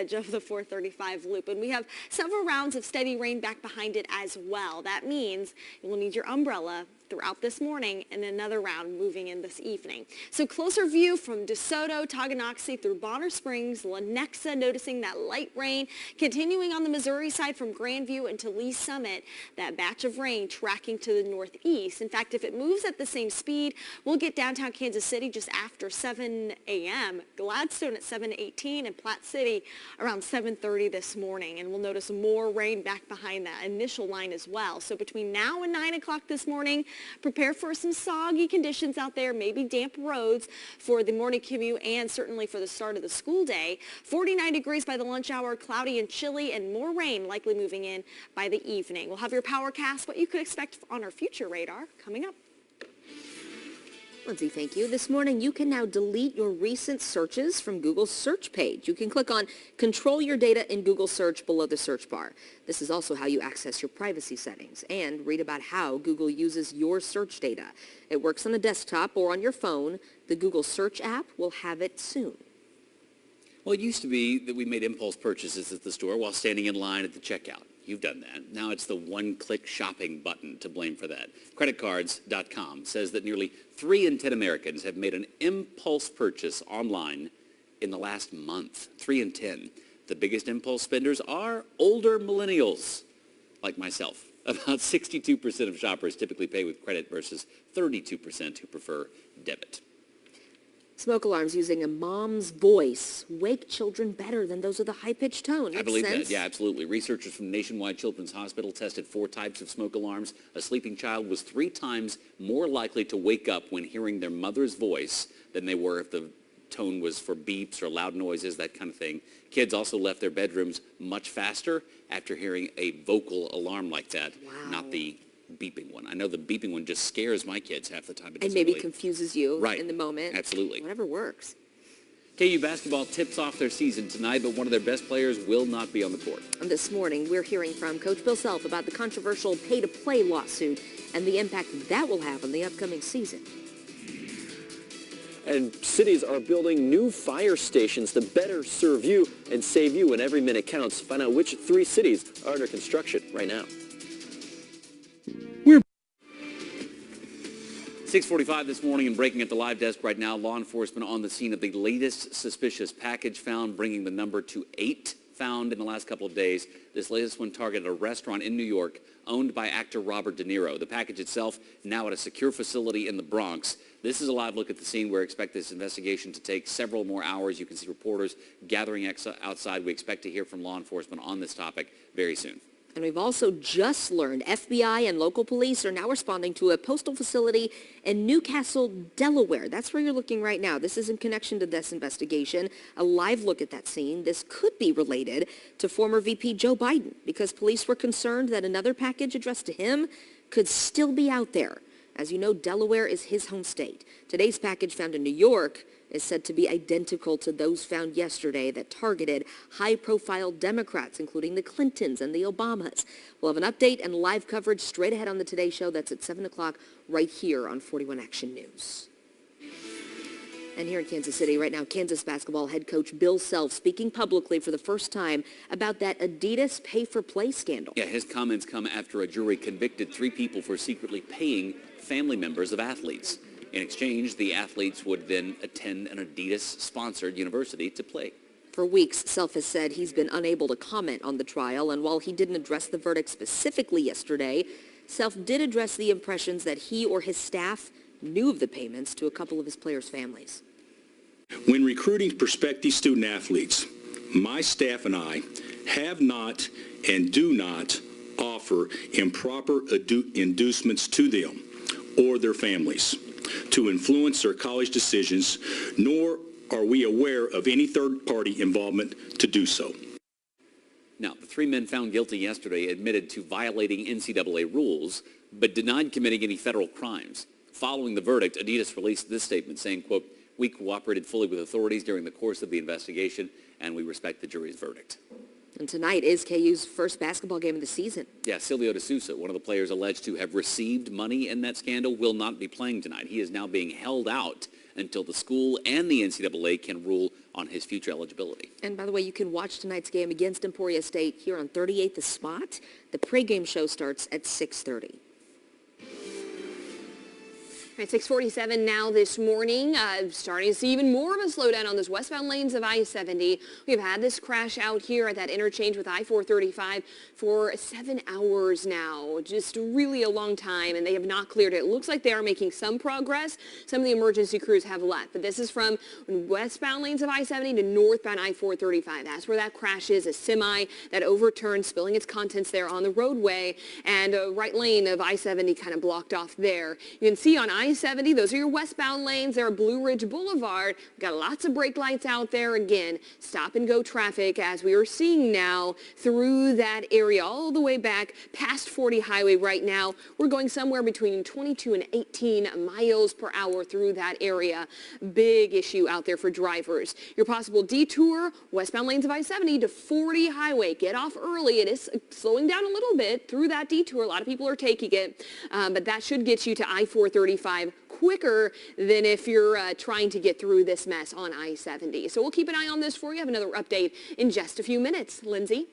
edge of the 435 loop. And we have several rounds of steady rain back behind it as well. That means you will need your umbrella throughout this morning and another round moving in this evening. So closer view from DeSoto, Tonganoxie through Bonner Springs, Lenexa, noticing that light rain continuing on the Missouri side from Grandview into Lee Summit, that batch of rain tracking to the northeast. In fact, if it moves at the same speed, we'll get downtown Kansas City just after 7 a.m., Gladstone at 7:18, and Platte City around 7:30 this morning. And we'll notice more rain back behind that initial line as well. So between now and 9 o'clock this morning, prepare for some soggy conditions out there, maybe damp roads for the morning commute and certainly for the start of the school day. 49 degrees by the lunch hour, cloudy and chilly, and more rain likely moving in by the evening. We'll have your powercast, what you could expect on our future radar, coming up. Lindsay, thank you. This morning, you can now delete your recent searches from Google's search page. You can click on Control Your Data in Google Search below the search bar. This is also how you access your privacy settings and read about how Google uses your search data. It works on a desktop or on your phone. The Google Search app will have it soon. Well, it used to be that we made impulse purchases at the store while standing in line at the checkout. You've done that. Now it's the one-click shopping button to blame for that. Creditcards.com says that nearly 3 in 10 Americans have made an impulse purchase online in the last month. 3 in 10. The biggest impulse spenders are older millennials, like myself. About 62% of shoppers typically pay with credit versus 32% who prefer debit. Smoke alarms using a mom's voice wake children better than those with a high-pitched tone. Makes I believe sense. that. Yeah, absolutely. Researchers from Nationwide Children's Hospital tested 4 types of smoke alarms. A sleeping child was 3 times more likely to wake up when hearing their mother's voice than they were if the tone was for beeps or loud noises, that kind of thing. Kids also left their bedrooms much faster after hearing a vocal alarm like that, not the beeping one. I know the beeping one just scares my kids half the time. And maybe confuses you right in the moment. Absolutely. Whatever works. KU basketball tips off their season tonight, but one of their best players will not be on the court. And this morning, we're hearing from Coach Bill Self about the controversial pay-to-play lawsuit and the impact that will have on the upcoming season. And cities are building new fire stations to better serve you and save you when every minute counts. Find out which 3 cities are under construction right now. 6:45 this morning and breaking at the live desk right now. Law enforcement on the scene of the latest suspicious package found, bringing the number to 8 found in the last couple of days. This latest one targeted a restaurant in New York owned by actor Robert De Niro. The package itself now at a secure facility in the Bronx. This is a live look at the scene where we expect this investigation to take several more hours. You can see reporters gathering outside. We expect to hear from law enforcement on this topic very soon. And we've also just learned FBI and local police are now responding to a postal facility in Newcastle, Delaware. That's where you're looking right now. This is in connection to this investigation. A live look at that scene. This could be related to former VP Joe Biden because police were concerned that another package addressed to him could still be out there. As you know, Delaware is his home state. Today's package found in New York is said to be identical to those found yesterday that targeted high-profile Democrats, including the Clintons and the Obamas. We'll have an update and live coverage straight ahead on the Today Show. That's at 7 o'clock right here on 41 Action News. And here in Kansas City right now, Kansas basketball head coach Bill Self speaking publicly for the first time about that Adidas pay-for-play scandal. Yeah, his comments come after a jury convicted 3 people for secretly paying family members of athletes. In exchange, the athletes would then attend an Adidas-sponsored university to play. For weeks, Self has said he's been unable to comment on the trial, and while he didn't address the verdict specifically yesterday, Self did address the impressions that he or his staff knew of the payments to a couple of his players' families. When recruiting prospective student athletes, my staff and I have not and do not offer improper inducements to them or their families to influence their college decisions, nor are we aware of any third-party involvement to do so. Now, the 3 men found guilty yesterday admitted to violating NCAA rules, but denied committing any federal crimes. Following the verdict, Adidas released this statement saying, quote, "We cooperated fully with authorities during the course of the investigation, and we respect the jury's verdict." And tonight is KU's first basketball game of the season. Yeah, Silvio De Sousa, one of the players alleged to have received money in that scandal, will not be playing tonight. He is now being held out until the school and the NCAA can rule on his future eligibility. And by the way, you can watch tonight's game against Emporia State here on 38 The Spot. The pregame show starts at 6:30. At 6:47 now this morning, starting to see even more of a slowdown on those westbound lanes of I-70. We've had this crash out here at that interchange with I-435 for 7 hours now. Just really a long time, and they have not cleared it. It looks like they are making some progress. Some of the emergency crews have left, but this is from westbound lanes of I-70 to northbound I-435. That's where that crash is, a semi that overturned, spilling its contents there on the roadway, and a right lane of I-70 kind of blocked off there. You can see on I-70, those are your westbound lanes. They're Blue Ridge Boulevard. We've got lots of brake lights out there. Again, stop and go traffic as we are seeing now through that area all the way back past 40 Highway right now. We're going somewhere between 22 and 18 miles per hour through that area. Big issue out there for drivers. Your possible detour, westbound lanes of I-70 to 40 Highway. Get off early. It is slowing down a little bit through that detour. A lot of people are taking it, but that should get you to I-435 quicker than if you're trying to get through this mess on I-70. So we'll keep an eye on this for you. Have another update in just a few minutes. Lindsay?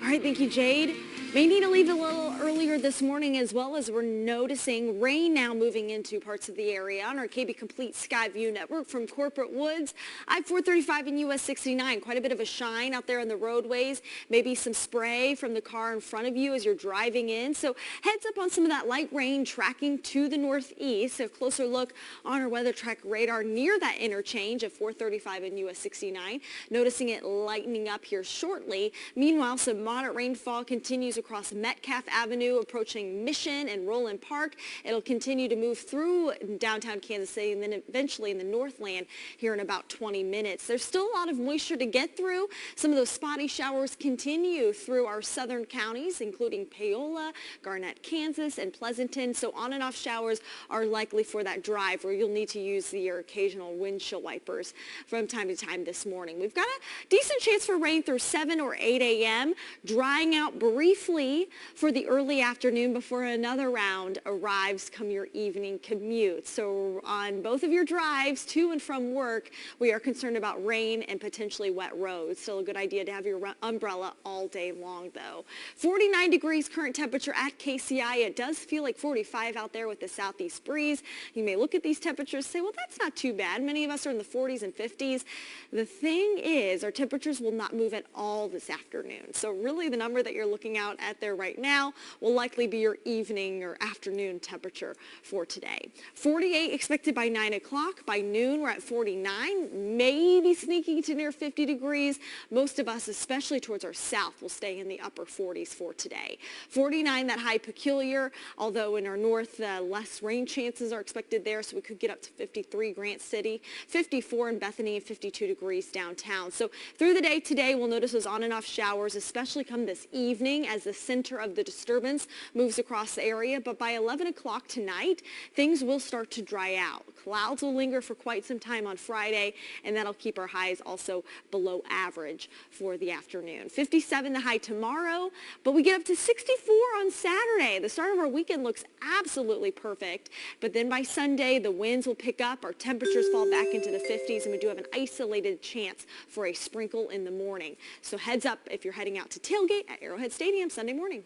All right, thank you, Jade. May need to leave a little earlier this morning as well as we're noticing rain now moving into parts of the area on our KB Complete Sky View network from Corporate Woods, I-435 and US 69. Quite a bit of a shine out there on the roadways, maybe some spray from the car in front of you as you're driving in. So heads up on some of that light rain tracking to the northeast. A closer look on our weather track radar near that interchange of 435 and US 69. Noticing it lightening up here shortly. Meanwhile, some moderate rainfall continues across Metcalf Avenue, approaching Mission and Roland Park. It'll continue to move through downtown Kansas City and then eventually in the Northland here in about 20 minutes. There's still a lot of moisture to get through. Some of those spotty showers continue through our southern counties, including Paola, Garnett, Kansas, and Pleasanton. So on and off showers are likely for that drive where you'll need to use your occasional windshield wipers from time to time this morning. We've got a decent chance for rain through 7 or 8 a.m., drying out briefly for the early afternoon before another round arrives come your evening commute. So on both of your drives to and from work, we are concerned about rain and potentially wet roads. Still a good idea to have your umbrella all day long, though. 49 degrees current temperature at KCI. It does feel like 45 out there with the southeast breeze. You may look at these temperatures and say, well, that's not too bad. Many of us are in the 40s and 50s. The thing is, our temperatures will not move at all this afternoon. So really the number that you're looking out at there right now will likely be your evening or afternoon temperature for today. 48 expected by 9 o'clock. By noon, we're at 49, maybe sneaking to near 50 degrees. Most of us, especially towards our south, will stay in the upper 40s for today. 49, that high peculiar, although in our north, less rain chances are expected there, so we could get up to 53 Grant City, 54 in Bethany, and 52 degrees downtown. So through the day today, we'll notice those on and off showers, especially come this evening as the center of the disturbance moves across the area. But by 11 o'clock tonight, things will start to dry out. Clouds will linger for quite some time on Friday, and that'll keep our highs also below average for the afternoon. 57 the high tomorrow, but we get up to 64 on Saturday. The start of our weekend looks absolutely perfect, but then by Sunday, the winds will pick up, our temperatures fall back into the 50s, and we do have an isolated chance for a sprinkle in the morning. So heads up if you're heading out to tailgate at Arrowhead Stadium Sunday morning.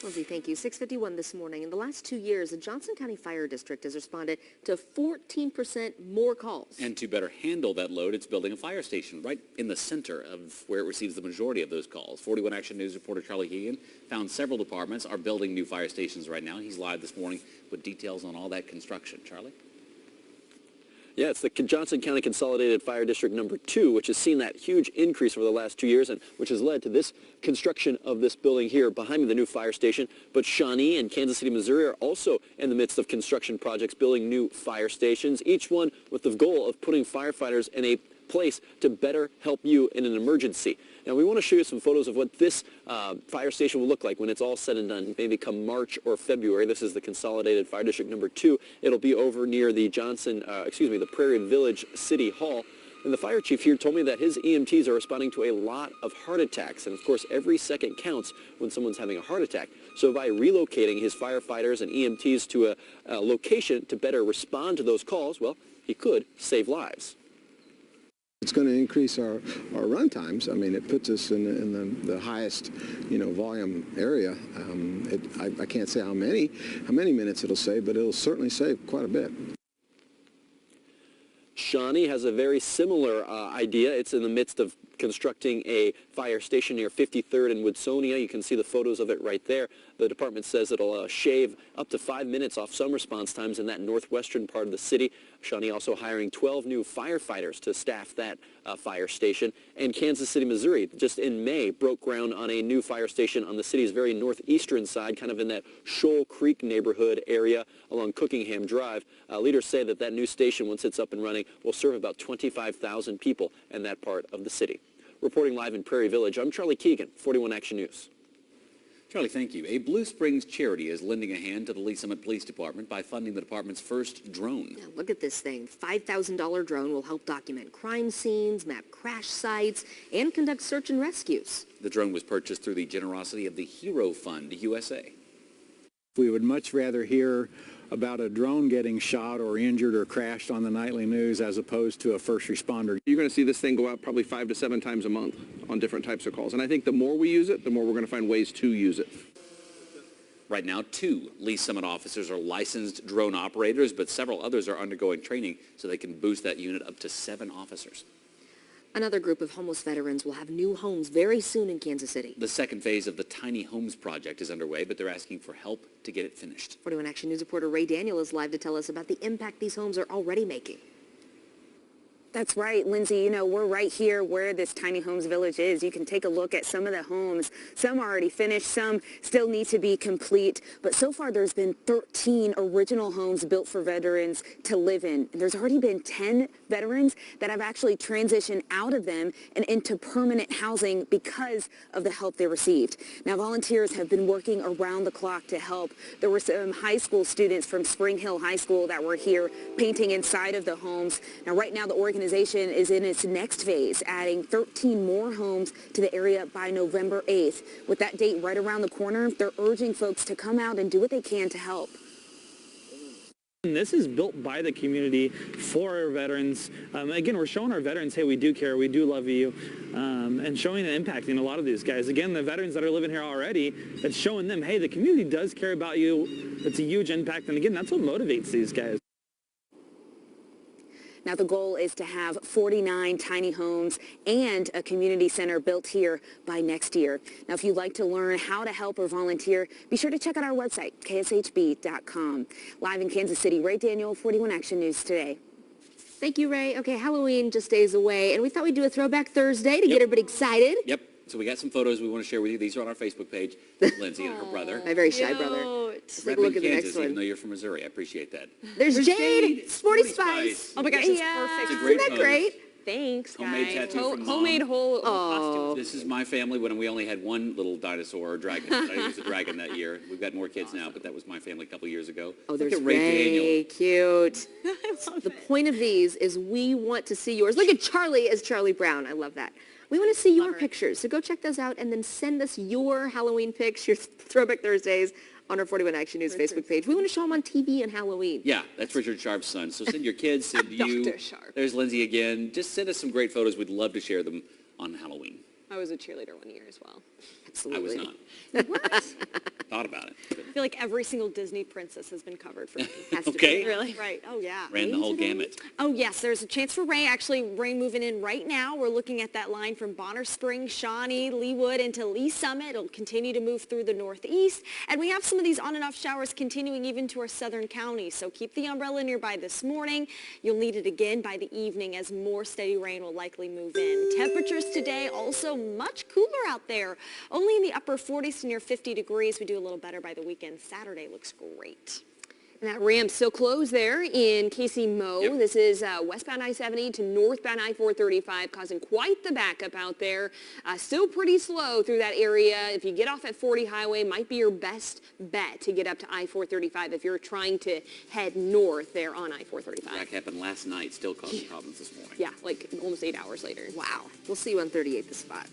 Lindsay, thank you. 6:51 this morning. In the last 2 years, the Johnson County Fire District has responded to 14% more calls. And to better handle that load, it's building a fire station right in the center of where it receives the majority of those calls. 41 Action News reporter Charlie Hegan found several departments are building new fire stations right now. He's live this morning with details on all that construction. Charlie? Yeah, it's the Johnson County Consolidated Fire District number 2, which has seen that huge increase over the last 2 years and which has led to this construction of this building here behind me, the new fire station. But Shawnee and Kansas City, Missouri are also in the midst of construction projects building new fire stations, each one with the goal of putting firefighters in a place to better help you in an emergency. Now, we want to show you some photos of what this fire station will look like when it's all said and done, maybe come March or February. This is the Consolidated Fire District number 2. It'll be over near the the Prairie Village City Hall. And the fire chief here told me that his EMTs are responding to a lot of heart attacks. And of course, every second counts when someone's having a heart attack. So by relocating his firefighters and EMTs to a location to better respond to those calls, well, he could save lives. It's going to increase our run times. I mean, it puts us in the highest, volume area. I can't say how many minutes it'll save, but it'll certainly save quite a bit. Shawnee has a very similar idea. It's in the midst of constructing a fire station near 53rd and Woodsonia. You can see the photos of it right there. The department says it'll shave up to 5 minutes off some response times in that northwestern part of the city. Shawnee also hiring 12 new firefighters to staff that fire station. And Kansas City, Missouri, just in May, broke ground on a new fire station on the city's very northeastern side, kind of in that Shoal Creek neighborhood area along Cookingham Drive. Leaders say that that new station, once it's up and running, will serve about 25,000 people in that part of the city. Reporting live in Prairie Village, I'm Charlie Keegan, 41 Action News. Charlie, thank you. A Blue Springs charity is lending a hand to the Lee Summit Police Department by funding the department's first drone. Now, look at this thing. $5,000 drone will help document crime scenes, map crash sites, and conduct search and rescues. The drone was purchased through the generosity of the Hero Fund USA. We would much rather hear about a drone getting shot or injured or crashed on the nightly news as opposed to a first responder. You're going to see this thing go out probably 5 to 7 times a month on different types of calls. And I think the more we use it, the more we're going to find ways to use it. Right now, 2 Lee Summit officers are licensed drone operators, but several others are undergoing training so they can boost that unit up to 7 officers. Another group of homeless veterans will have new homes very soon in Kansas City. The second phase of the Tiny Homes project is underway, but they're asking for help to get it finished. 41 Action News reporter Ray Daniel is live to tell us about the impact these homes are already making. That's right, Lindsay. We're right here where this Tiny Homes Village is. You can take a look at some of the homes. Some are already finished. Some still need to be complete. But so far, there's been 13 original homes built for veterans to live in. There's already been 10 veterans that have actually transitioned out of them and into permanent housing because of the help they received. Now, volunteers have been working around the clock to help. There were some high school students from Spring Hill High School that were here painting inside of the homes. Now, right now, the organization is in its next phase, adding 13 more homes to the area by November 8th. With that date right around the corner, they're urging folks to come out and do what they can to help. This is built by the community for our veterans. Again, we're showing our veterans, hey, we do care, we do love you, and showing and impacting a lot of these guys. Again, the veterans that are living here already, it's showing them, hey, the community does care about you. It's a huge impact, and again, that's what motivates these guys. Now, the goal is to have 49 tiny homes and a community center built here by next year. Now, if you'd like to learn how to help or volunteer, be sure to check out our website, kshb.com. Live in Kansas City, Ray Daniel, 41 Action News Today. Thank you, Ray. Okay, Halloween just days away, and we thought we'd do a Throwback Thursday to get everybody excited. Yep. So we got some photos we want to share with you. These are on our Facebook page. Lindsay and her brother. My very shy brother. Let's take a look at the Kansas, next one. even though you're from Missouri. I appreciate that. There's Jade, Sporty Spice. Oh my gosh, it's perfect. It's a great Isn't that pose. great? Thanks, Homemade guys. tattoo from Mom. Homemade whole costume. This is my family when we only had one little dinosaur or dragon. I was a dragon that year. We've got more kids now, but that was my family a couple years ago. Oh, Look there's at Ray Daniel. Cute. The point of these is we want to see yours. Look at Charlie as Charlie Brown. I love that. We want to see your pictures, so go check those out and then send us your Halloween pics, your Throwback Thursdays on our 41 Action News Facebook page. We want to show them on TV on Halloween. Yeah, that's Richard Sharp's son. So send your kids, send you. Dr. Sharp. There's Lindsay again. Just send us some great photos. We'd love to share them on Halloween. I was a cheerleader one year as well. Absolutely. I was not. What? Thought about it. I feel like every single Disney princess has been covered for me. Has to Okay. be. Really? Right. Oh, yeah. Ran the whole gamut. Oh, yes. There's a chance for rain. Actually, rain moving in right now. We're looking at that line from Bonner Springs, Shawnee, Leewood into Lee Summit. It'll continue to move through the northeast. And we have some of these on and off showers continuing even to our southern counties. So keep the umbrella nearby this morning. You'll need it again by the evening as more steady rain will likely move in. Temperatures today also much cooler out there. Only in the upper 40s to near 50 degrees. We do a little better by the weekend. Saturday looks great. And that ramp still closed there in KC Mo. Yep. This is westbound I-70 to northbound I-435, causing quite the backup out there. Still pretty slow through that area. If you get off at 40 Highway, might be your best bet to get up to I-435 if you're trying to head north there on I-435. That happened last night, still causing problems this morning. Yeah, like almost 8 hours later. Wow. We'll see you on 38 The Spot.